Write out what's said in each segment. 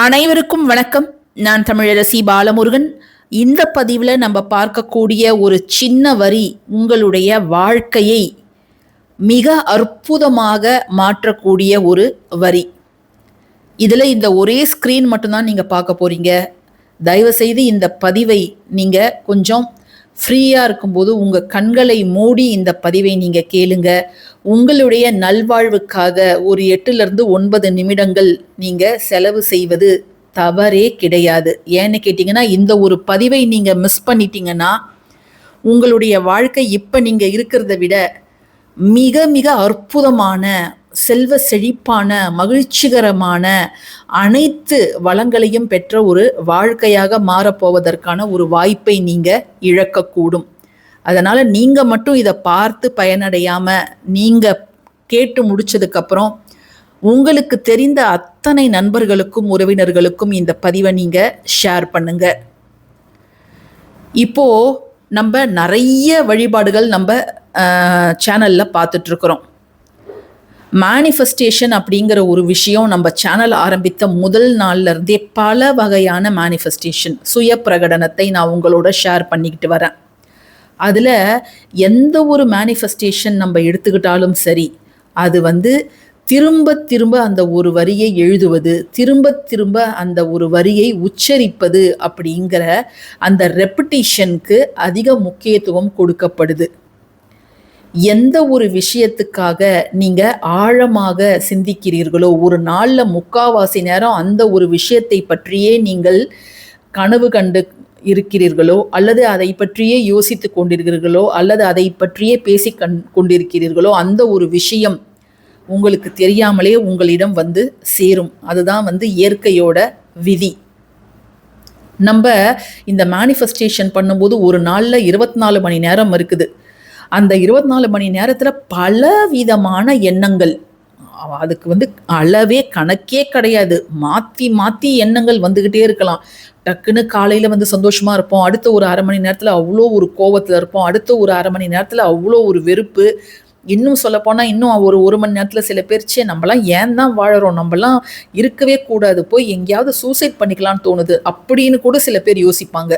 அனைவருக்கும் வணக்கம். நான் தமிழரசி பாலமுருகன். இந்த பதிவில் நம்ம பார்க்கக்கூடிய ஒரு சின்ன வரி உங்களுடைய வாழ்க்கையை மிக அற்புதமாக மாற்றக்கூடிய ஒரு வரி. இதில் இந்த ஒரே ஸ்க்ரீன் மட்டும்தான் நீங்கள் பார்க்க போறீங்க. தயவுசெய்து இந்த பதிவை நீங்கள் கொஞ்சம் ஃப்ரீயாக இருக்கும்போது உங்கள் கண்களை மூடி இந்த பதிவை நீங்கள் கேளுங்க. உங்களுடைய நல்வாழ்வுக்காக ஒரு 8லிருந்து 9 நிமிடங்கள் நீங்கள் செலவு செய்வது தவறே கிடையாது. ஏன்னு கேட்டிங்கன்னா, இந்த ஒரு பதிவை நீங்கள் மிஸ் பண்ணிட்டீங்கன்னா உங்களுடைய வாழ்க்கை இப்போ நீங்கள் இருக்கிறத விட மிக மிக அற்புதமான, செல்வ செழிப்பான, மகிழ்ச்சிகரமான அனைத்து வளங்களையும் பெற்ற ஒரு வாழ்க்கையாக மாறப்போவதற்கான ஒரு வாய்ப்பை நீங்கள் இழக்கக்கூடும். அதனால் நீங்கள் மட்டும் இதை பார்த்து பயனடையாமல் நீங்கள் கேட்டு முடிச்சதுக்கப்புறம் உங்களுக்கு தெரிந்த அத்தனை நண்பர்களுக்கும் உறவினர்களுக்கும் இந்த பதிவை நீங்கள் ஷேர் பண்ணுங்க. இப்போது நம்ம நிறைய வழிபாடுகள் நம்ம சேனலில் பார்த்துட்ருக்குறோம். மேனிஃபெஸ்டேஷன் அப்படிங்கிற ஒரு விஷயம் நம்ம சேனல் ஆரம்பித்த முதல் நாள்லேருந்தே பல வகையான மேனிஃபெஸ்டேஷன், சுய பிரகடனத்தை நான் உங்களோட ஷேர் பண்ணிக்கிட்டு வரேன். அதில் எந்த ஒரு மேனிஃபெஸ்டேஷன் நம்ம எடுத்துக்கிட்டாலும் சரி, அது திரும்ப திரும்ப அந்த ஒரு வரியை எழுதுவது, திரும்ப திரும்ப அந்த ஒரு வரியை உச்சரிப்பது அப்படிங்கிற அந்த ரெப்பிட்டேஷனுக்கு அதிக முக்கியத்துவம் கொடுக்கப்படுது. எந்த ஒரு விஷயத்துக்காக நீங்கள் ஆழமாக சிந்திக்கிறீர்களோ, ஒரு நாளில் 3/4 நேரம் அந்த ஒரு விஷயத்தை பற்றியே நீங்கள் கனவு கண்டு இருக்கிறீர்களோ, அல்லது அதை பற்றியே யோசித்து கொண்டிருக்கிறீர்களோ, அல்லது அதை பற்றியே பேசி கொண்டிருக்கிறீர்களோ, அந்த ஒரு விஷயம் உங்களுக்கு தெரியாமலே உங்களிடம் சேரும். அதுதான் இயற்கையோட விதி. நம்ம இந்த மேனிஃபெஸ்டேஷன் பண்ணும்போது ஒரு நாளில் 24 மணி நேரம் இருக்குது. அந்த 24 மணி நேரத்தில் பல விதமான எண்ணங்கள், அதுக்கு அளவே கணக்கே கிடையாது. மாற்றி மாற்றி எண்ணங்கள் வந்துக்கிட்டே இருக்கலாம். டக்குன்னு காலையில் சந்தோஷமாக இருப்போம், அடுத்த ஒரு அரை மணி நேரத்தில் அவ்வளோ ஒரு கோபத்தில் இருப்போம், அடுத்த ஒரு அரை மணி நேரத்தில் அவ்வளோ ஒரு வெறுப்பு. இன்னும் சொல்லப்போனால் இன்னும் ஒரு மணி நேரத்தில் சில பேர் நம்மலாம் ஏன் தான் வாழறோம், நம்மலாம் இருக்கவே கூடாது, போய் எங்கேயாவது சூசைட் பண்ணிக்கலாம்னு தோணுது அப்படின்னு கூட சில பேர் யோசிப்பாங்க.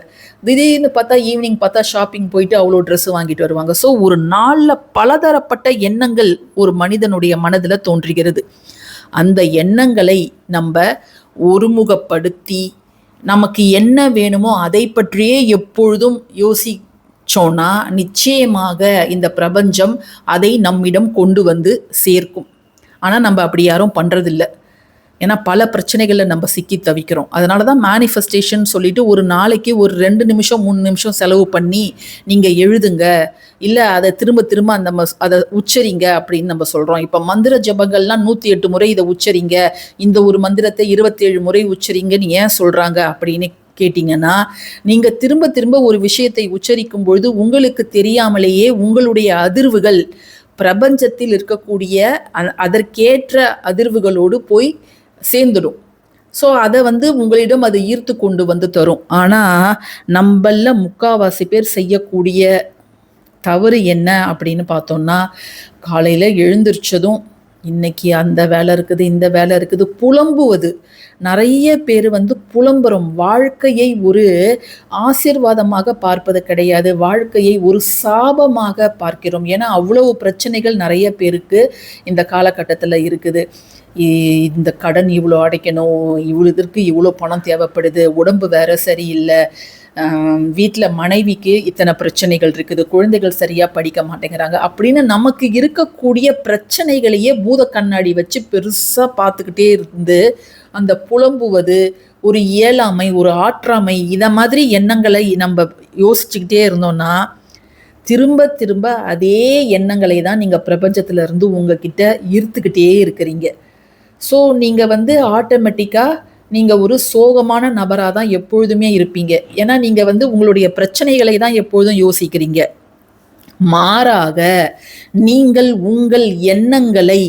திடீர்னு பார்த்தா ஈவினிங் பார்த்தா ஷாப்பிங் போயிட்டு அவ்வளோ ட்ரெஸ் வாங்கிட்டு வருவாங்க. ஸோ ஒரு நாளில் பலதரப்பட்ட எண்ணங்கள் ஒரு மனிதனுடைய மனதில் தோன்றுகிறது. அந்த எண்ணங்களை நம்ம ஒருமுகப்படுத்தி நமக்கு என்ன வேணுமோ அதை பற்றியே எப்பொழுதும் யோசிச்சோன்னா நிச்சயமாக இந்த பிரபஞ்சம் அதை நம்மிடம் கொண்டு சேர்க்கும். ஆனால் நம்ம அப்படி யாரும் பண்ணுறதில்ல. ஏன்னா பல பிரச்சனைகளில் நம்ம சிக்கி தவிக்கிறோம். அதனால தான் மேனிஃபெஸ்டேஷன் சொல்லிட்டு ஒரு நாளைக்கு ஒரு 2 நிமிஷம் 3 நிமிஷம் செலவு பண்ணி நீங்கள் எழுதுங்க, இல்லை அதை திரும்ப திரும்ப அதை உச்சரிங்க அப்படின்னு நம்ம சொல்கிறோம். இப்போ மந்திர ஜபங்கள்லாம் 108 முறை இதை உச்சரிங்க, இந்த ஒரு மந்திரத்தை 27 முறை உச்சரிங்கன்னு ஏன் சொல்கிறாங்க அப்படின்னு கேட்டிங்கன்னா, நீங்கள் திரும்ப திரும்ப ஒரு விஷயத்தை உச்சரிக்கும் பொழுது உங்களுக்கு தெரியாமலேயே உங்களுடைய அதிர்வுகள் பிரபஞ்சத்தில் இருக்கக்கூடிய அதற்கேற்ற அதிர்வுகளோடு போய் சேர்ந்துடும். ஸோ அதை உங்களிடம் அது ஈர்த்து கொண்டு தரும். ஆனால் நம்மள 3/4 பேர் செய்யக்கூடிய தவறு என்ன அப்படின்னு பார்த்தோம்னா, காலையில் எழுந்திரிச்சதும் இன்னைக்கு அந்த வேலை இருக்குது, இந்த வேலை இருக்குது, புலம்புவது. நிறைய பேர் புலம்புறோம். வாழ்க்கையை ஒரு ஆசீர்வாதமாக பார்ப்பது கிடையாது, வாழ்க்கையை ஒரு சாபமாக பார்க்கிறோம். ஏன்னா அவ்வளவு பிரச்சனைகள் நிறைய பேருக்கு இந்த காலகட்டத்தில் இருக்குது. இந்த கடன் இவ்வளோ அடைக்கணும், இதற்கு இவ்வளோ பணம் தேவைப்படுது, உடம்பு வேற சரியில்லை, வீட்டில் மனைவிக்கு இத்தனை பிரச்சனைகள் இருக்குது, குழந்தைகள் சரியாக படிக்க மாட்டேங்கிறாங்க அப்படின்னு நமக்கு இருக்கக்கூடிய பிரச்சனைகளையே பூத கண்ணாடி வச்சு பெருசாக பார்த்துக்கிட்டே இருந்து அந்த புலம்புவது, ஒரு இயலாமை, ஒரு ஆற்றாமை, இதை மாதிரி எண்ணங்களை நம்ம யோசிச்சுக்கிட்டே இருந்தோம்னா திரும்ப திரும்ப அதே எண்ணங்களை தான் நீங்கள் பிரபஞ்சத்திலேருந்து உங்ககிட்ட ஈர்த்துக்கிட்டே இருக்கிறீங்க. ஸோ நீங்கள் ஆட்டோமேட்டிக்காக நீங்கள் ஒரு சோகமான நபராக தான் எப்பொழுதுமே இருப்பீங்க. ஏன்னா நீங்கள் உங்களுடைய பிரச்சனைகளை தான் எப்பொழுதும் யோசிக்கிறீங்க. மாறாக நீங்கள் உங்கள் எண்ணங்களை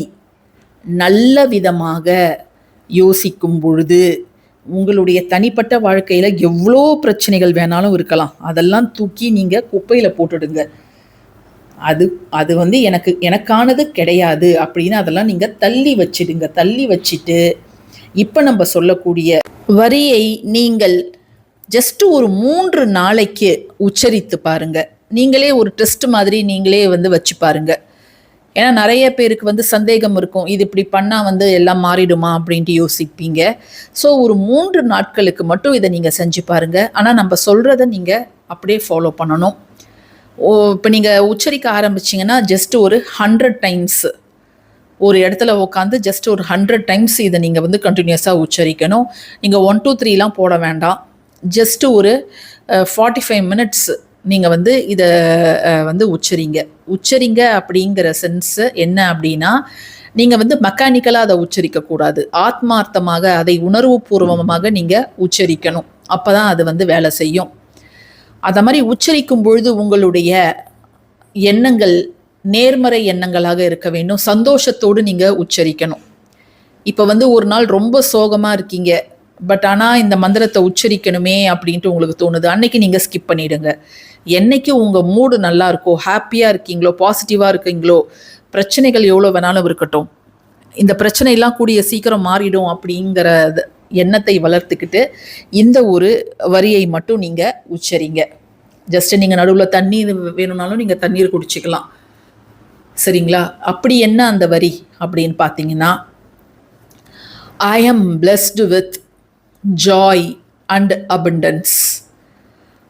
நல்ல விதமாக யோசிக்கும் பொழுது உங்களுடைய தனிப்பட்ட வாழ்க்கையில் எவ்வளோ பிரச்சனைகள் வேணாலும் இருக்கலாம், அதெல்லாம் தூக்கி நீங்கள் குப்பையில் போட்டுடுங்க. அது எனக்கானது கிடையாது அப்படின்னு அதெல்லாம் நீங்கள் தள்ளி வச்சிடுங்க. தள்ளி வச்சுட்டு இப்போ நம்ம சொல்லக்கூடிய வரியை நீங்கள் ஜஸ்ட் ஒரு 3 நாளைக்கு உச்சரித்து பாருங்க. நீங்களே ஒரு டெஸ்ட் மாதிரி நீங்களே வச்சு பாருங்க. ஏன்னா நிறைய பேருக்கு சந்தேகம் இருக்கும், இது இப்படி பண்ணால் எல்லாம் மாறிடுமா அப்படின்ட்டு யோசிப்பீங்க. ஸோ ஒரு 3 நாட்களுக்கு மட்டும் இதை நீங்கள் செஞ்சு பாருங்கள். ஆனால் நம்ம சொல்கிறத நீங்கள் அப்படியே ஃபாலோ பண்ணணும். இப்போ நீங்கள் உச்சரிக்க ஆரம்பிச்சிங்கன்னா ஜஸ்ட் ஒரு 100 டைம்ஸ் ஒரு இடத்துல உட்காந்து ஜஸ்ட் ஒரு 100 டைம்ஸ் இதை நீங்கள் கண்டினியூஸாக உச்சரிக்கணும். நீங்கள் 1 2 3லாம் போட வேண்டாம். ஜஸ்ட்டு ஒரு 45 மினிட்ஸ் நீங்கள் இதை உச்சரிங்க அப்படிங்கிற சென்ஸு என்ன அப்படின்னா, நீங்கள் மெக்கானிக்கலாக அதை உச்சரிக்கக்கூடாது. ஆத்மார்த்தமாக அதை உணர்வுபூர்வமாக நீங்கள் உச்சரிக்கணும். அப்போ தான் அது வேலை செய்யும். அதை மாதிரி உச்சரிக்கும் பொழுது உங்களுடைய எண்ணங்கள் நேர்மறை எண்ணங்களாக இருக்க வேண்டும். சந்தோஷத்தோடு நீங்கள் உச்சரிக்கணும். இப்போ ஒரு நாள் ரொம்ப சோகமாக இருக்கீங்க, பட் ஆனால் இந்த மந்திரத்தை உச்சரிக்கணுமே அப்படின்ட்டு உங்களுக்கு தோணுது, அன்னைக்கு நீங்கள் ஸ்கிப் பண்ணிவிடுங்க. என்னைக்கு உங்கள் மூடு நல்லா இருக்கோ, ஹாப்பியாக இருக்கீங்களோ, பாசிட்டிவாக இருக்கீங்களோ, பிரச்சனைகள் எவ்வளோ வேணாலும் இருக்கட்டும், இந்த பிரச்சனைலாம் கூடிய சீக்கிரம் மாறிடும் அப்படிங்கிற எண்ணத்தை வளர்த்துக்கிட்டு இந்த ஒரு வரியை மட்டும் நீங்கள் உச்சரிங்க. ஜஸ்ட்டு நீங்கள் நடுவில் தண்ணீர் வேணும்னாலும் நீங்கள் தண்ணீர் குடிச்சிக்கலாம், சரிங்களா? அப்படி என்ன அந்த வரி அப்படின்னு பார்த்தீங்கன்னா, I am blessed with joy and abundance.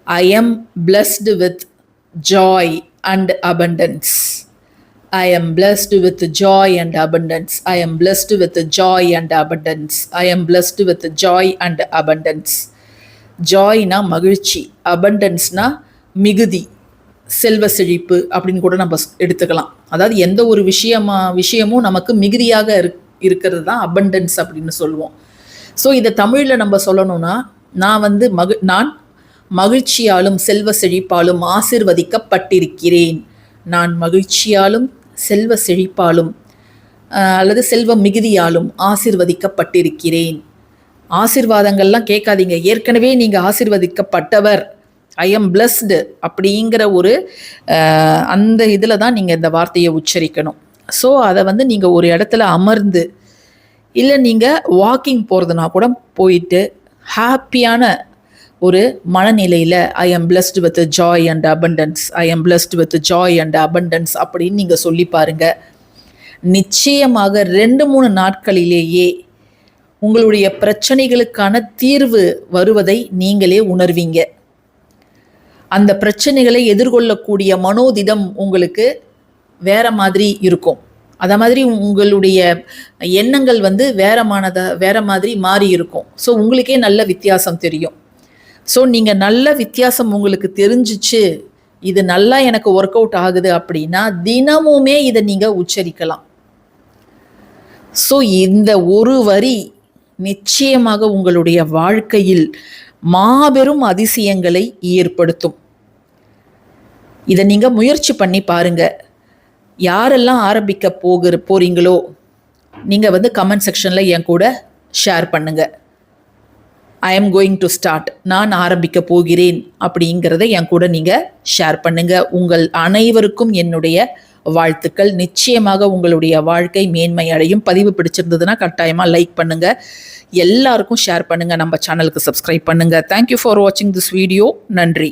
I am blessed with joy and abundance. I am blessed with joy and abundance. I am blessed with joy and abundance. I am blessed with joy and abundance. ஜாய்னா மகிழ்ச்சி, அபண்டன்ஸ்னா மிகுதி, செல்வ செழிப்பு அப்படின்னு கூட நம்ம எடுத்துக்கலாம். அதாவது எந்த ஒரு விஷயமும் நமக்கு மிகுதியாக இருக்கிறது தான் அபண்டன்ஸ் அப்படின்னு சொல்லுவோம். ஸோ இதை தமிழில் நம்ம சொல்லணும்னா, நான் மகிழ்ச்சியாலும் செல்வ செழிப்பாலும் ஆசிர்வதிக்கப்பட்டிருக்கிறேன். நான் மகிழ்ச்சியாலும் செல்வ செழிப்பாலும் அல்லது செல்வ மிகுதியாலும் ஆசிர்வதிக்கப்பட்டிருக்கிறேன். ஆசிர்வாதங்கள்லாம் கேட்காதீங்க, ஏற்கனவே நீங்கள் ஆசிர்வதிக்கப்பட்டவர். ஐ எம் பிளஸ்டு அப்படிங்கிற ஒரு அந்த இதில் தான் நீங்கள் இந்த வார்த்தையை உச்சரிக்கணும். ஸோ அதை நீங்கள் ஒரு இடத்துல அமர்ந்து, இல்லை நீங்கள் வாக்கிங் போகிறதுனா கூட போயிட்டு ஹாப்பியான ஒரு மனநிலையில் I am blessed with Joy and abundance, I am blessed with Joy and abundance அப்படின்னு நீங்கள் சொல்லி பாருங்கள். நிச்சயமாக 2-3 நாட்களிலேயே உங்களுடைய பிரச்சனைகளுக்கான தீர்வு வருவதை நீங்களே உணர்வீங்க. அந்த பிரச்சனைகளை எதிர்கொள்ளக்கூடிய மனோதிடம் உங்களுக்கு வேற மாதிரி இருக்கும். அதை மாதிரி உங்களுடைய எண்ணங்கள் வேற மாதிரி மாறி இருக்கும். ஸோ உங்களுக்கே நல்ல வித்தியாசம் தெரியும். ஸோ நீங்கள் நல்ல வித்தியாசம் உங்களுக்கு தெரிஞ்சிச்சு, இது நல்லா எனக்கு ஒர்க் அவுட் ஆகுது அப்படின்னா தினமுமே இதை நீங்கள் உச்சரிக்கலாம். ஸோ இந்த ஒரு வரி நிச்சயமாக உங்களுடைய வாழ்க்கையில் மாபெரும் அதிசயங்களை ஏற்படுத்தும். இதை நீங்கள் முயற்சி பண்ணி பாருங்க. யாரெல்லாம் ஆரம்பிக்க போறீங்களோ நீங்கள் கமெண்ட் செக்ஷனில் என் கூட ஷேர் பண்ணுங்க. I am going to start, நான் ஆரம்பிக்க போகிறேன் அப்படிங்கிறத என் கூட நீங்கள் ஷேர் பண்ணுங்க. உங்கள் அனைவருக்கும் என்னுடைய வாழ்த்துக்கள். நிச்சயமாக உங்களுடைய வாழ்க்கை மேன்மை அடையும். பதிவு பிடிச்சிருந்ததுன்னா கட்டாயமாக லைக் பண்ணுங்க, எல்லாருக்கும் ஷேர் பண்ணுங்க, நம்ம சேனலுக்கு சப்ஸ்கிரைப் பண்ணுங்க. தேங்க்யூ ஃபார் வாட்சிங் திஸ் வீடியோ. நன்றி.